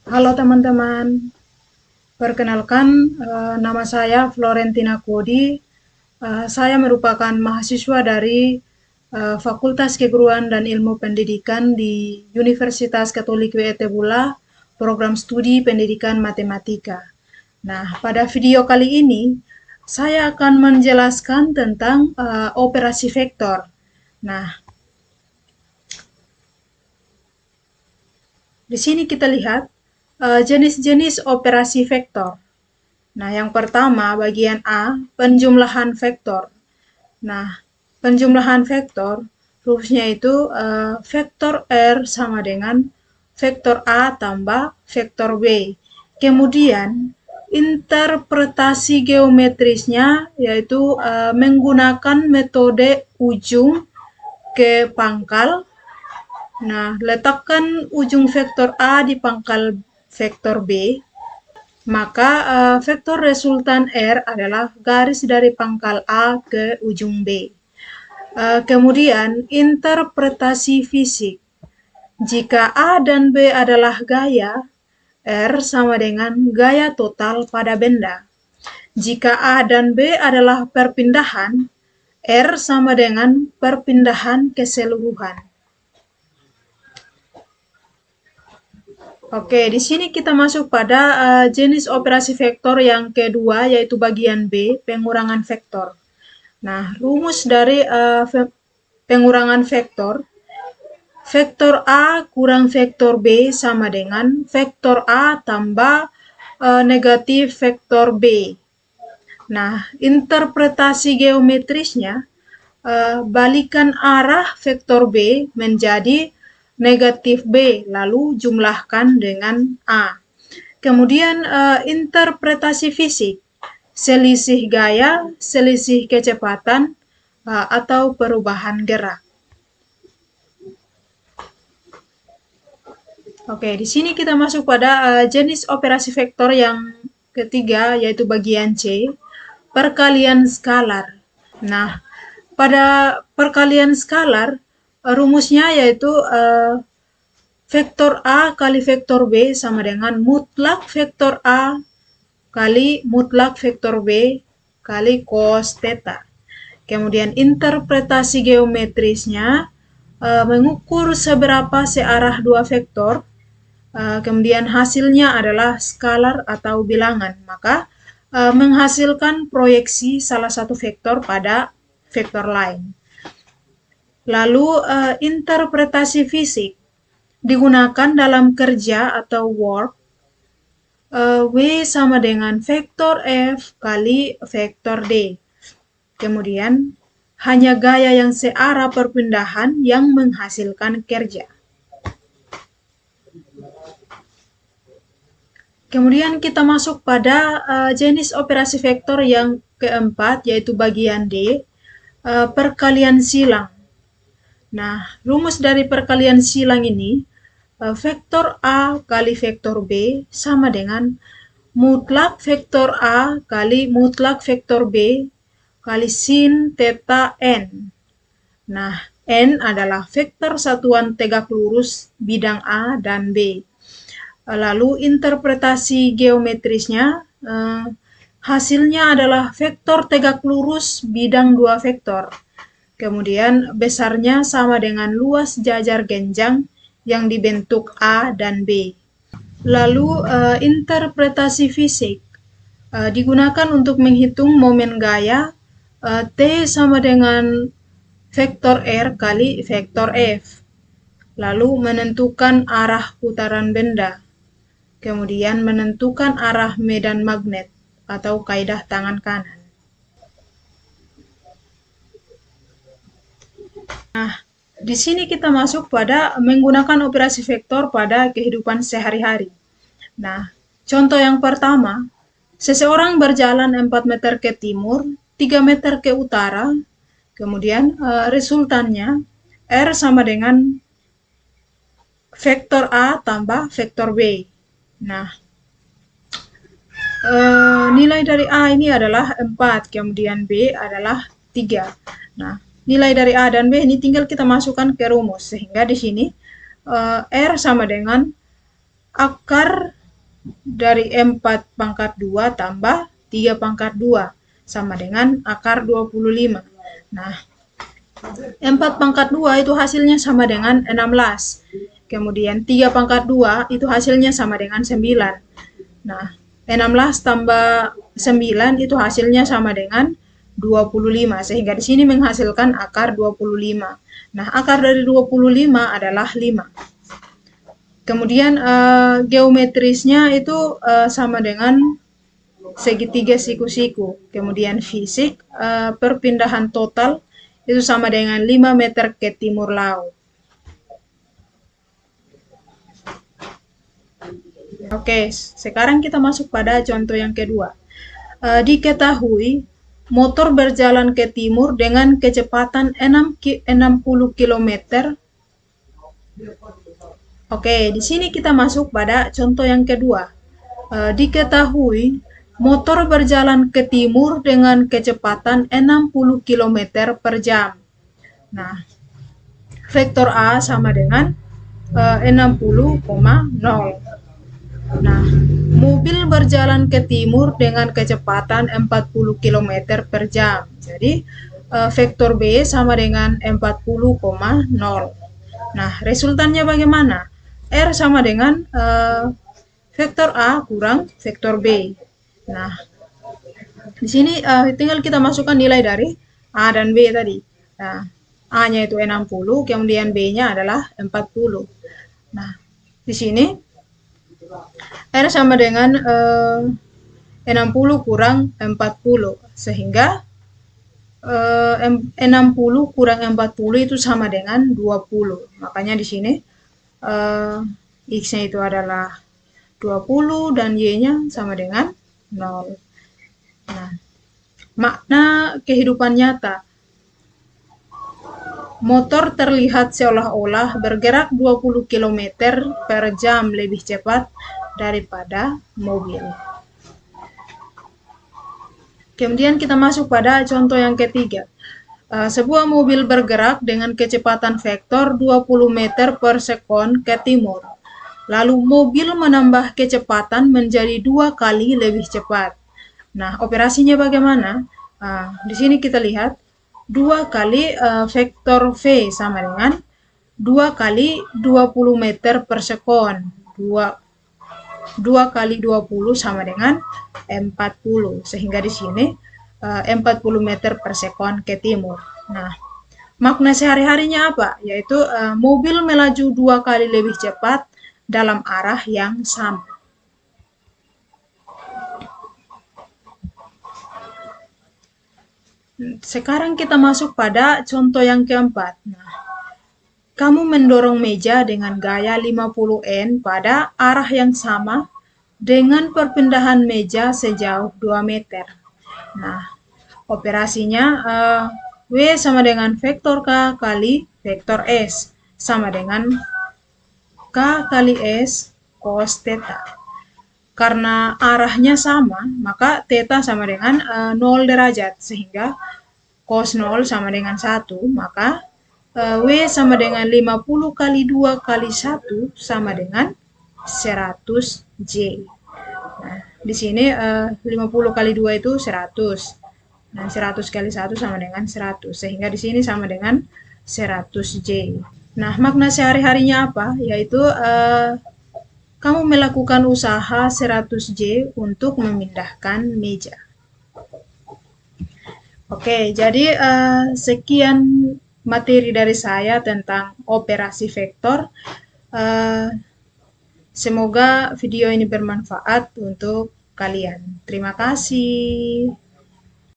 Halo teman-teman, perkenalkan nama saya Florentina Kodi. Saya merupakan mahasiswa dari Fakultas Keguruan dan Ilmu Pendidikan di Universitas Katolik WT Bula, program studi Pendidikan Matematika. Nah, pada video kali ini saya akan menjelaskan tentang operasi vektor. Nah, di sini kita lihat jenis-jenis operasi vektor. Nah, yang pertama bagian A, penjumlahan vektor. Nah, penjumlahan vektor rumusnya itu vektor R sama dengan vektor A tambah vektor B. Kemudian interpretasi geometrisnya yaitu menggunakan metode ujung ke pangkal. Nah, letakkan ujung vektor A di pangkal vektor B, maka vektor resultan R adalah garis dari pangkal A ke ujung B. Kemudian interpretasi fisik. Jika A dan B adalah gaya, R sama dengan gaya total pada benda. Jika A dan B adalah perpindahan, R sama dengan perpindahan keseluruhan. Oke, di sini kita masuk pada jenis operasi vektor yang kedua, yaitu bagian B, pengurangan vektor. Nah, rumus dari pengurangan vektor, vektor A kurang vektor B sama dengan vektor A tambah negatif vektor B. Nah, interpretasi geometrisnya, balikan arah vektor B menjadi negatif B, lalu jumlahkan dengan A. Kemudian interpretasi fisik, selisih gaya, selisih kecepatan, atau perubahan gerak. Oke, di sini kita masuk pada jenis operasi vektor yang ketiga, yaitu bagian C, perkalian skalar. Nah, pada perkalian skalar, rumusnya yaitu vektor A kali vektor B sama dengan mutlak vektor A kali mutlak vektor B kali cos theta. Kemudian interpretasi geometrisnya mengukur seberapa searah dua vektor, kemudian hasilnya adalah skalar atau bilangan. Maka menghasilkan proyeksi salah satu vektor pada vektor lain. Lalu interpretasi fisik digunakan dalam kerja atau work. W sama dengan vektor F kali vektor D. Kemudian hanya gaya yang searah perpindahan yang menghasilkan kerja. Kemudian kita masuk pada jenis operasi vektor yang keempat, yaitu bagian D, perkalian silang. Nah, rumus dari perkalian silang ini, vektor A kali vektor B sama dengan mutlak vektor A kali mutlak vektor B kali sin theta n. Nah, n adalah vektor satuan tegak lurus bidang A dan B. Lalu interpretasi geometrisnya, hasilnya adalah vektor tegak lurus bidang dua vektor. Kemudian besarnya sama dengan luas jajar genjang yang dibentuk A dan B. Lalu interpretasi fisik digunakan untuk menghitung momen gaya T sama dengan vektor R kali vektor F. Lalu menentukan arah putaran benda. Kemudian menentukan arah medan magnet atau kaidah tangan kanan. Nah, di sini kita masuk pada menggunakan operasi vektor pada kehidupan sehari-hari. Nah, contoh yang pertama, seseorang berjalan 4 meter ke timur, 3 meter ke utara, kemudian resultannya R sama dengan vektor A tambah vektor B. Nah, nilai dari A ini adalah 4, kemudian B adalah 3. Nah, nilai dari A dan B ini tinggal kita masukkan ke rumus, sehingga di sini R sama dengan akar dari 4 pangkat 2 tambah 3 pangkat 2 sama dengan akar 25. Nah, 4 pangkat 2 itu hasilnya sama dengan 16. Kemudian 3 pangkat 2 itu hasilnya sama dengan 9. Nah, 16 tambah 9 itu hasilnya sama dengan 25. Sehingga di sini menghasilkan akar 25. Nah, akar dari 25 adalah 5. Kemudian geometrisnya itu sama dengan segitiga siku-siku. Kemudian fisik, perpindahan total itu sama dengan 5 meter ke timur laut. Oke, sekarang kita masuk pada contoh yang kedua. Diketahui motor berjalan ke timur dengan kecepatan 60 km. Oke, di sini kita masuk pada contoh yang kedua. Diketahui motor berjalan ke timur dengan kecepatan 60 km per jam. Nah, vektor A sama dengan 60,0. Nah, mobil berjalan ke timur dengan kecepatan 40 km per jam. Jadi, vektor B sama dengan 40,0. Nah, resultannya bagaimana? R sama dengan vektor A kurang vektor B. Nah, di sini tinggal kita masukkan nilai dari A dan B tadi. Nah, A-nya itu 60, kemudian B-nya adalah 40. Nah, di sini R sama dengan 60 kurang 40, sehingga 60 kurang 40 itu sama dengan 20. Makanya di sini X-nya itu adalah 20 dan Y-nya sama dengan 0. Nah, makna kehidupan nyata. Motor terlihat seolah-olah bergerak 20 km per jam lebih cepat daripada mobil. Kemudian kita masuk pada contoh yang ketiga. Sebuah mobil bergerak dengan kecepatan vektor 20 meter per sekon ke timur. Lalu mobil menambah kecepatan menjadi 2 kali lebih cepat. Nah, operasinya bagaimana? Di sini kita lihat 2 kali vektor V sama dengan 2 kali 20 meter per sekon. 2 kali 20 sama dengan 40. Sehingga di sini 40 meter per sekon ke timur. Nah, makna sehari-harinya apa? Yaitu mobil melaju 2 kali lebih cepat dalam arah yang sama. Sekarang kita masuk pada contoh yang keempat. Nah, kamu mendorong meja dengan gaya 50 N pada arah yang sama dengan perpindahan meja sejauh 2 meter. Nah, operasinya W sama dengan vektor K kali vektor S sama dengan K kali S cos theta. Karena arahnya sama, maka theta sama dengan 0 derajat, sehingga cos 0 sama dengan 1, maka W sama dengan 50 kali 2 kali 1 sama dengan 100 J. Nah, di sini 50 kali 2 itu 100. Nah, 100 kali 1 sama dengan 100, sehingga di sini sama dengan 100 J. Nah, makna sehari-harinya apa? Yaitu kamu melakukan usaha 100 J untuk memindahkan meja. Oke, jadi sekian materi dari saya tentang operasi vektor. Semoga video ini bermanfaat untuk kalian. Terima kasih.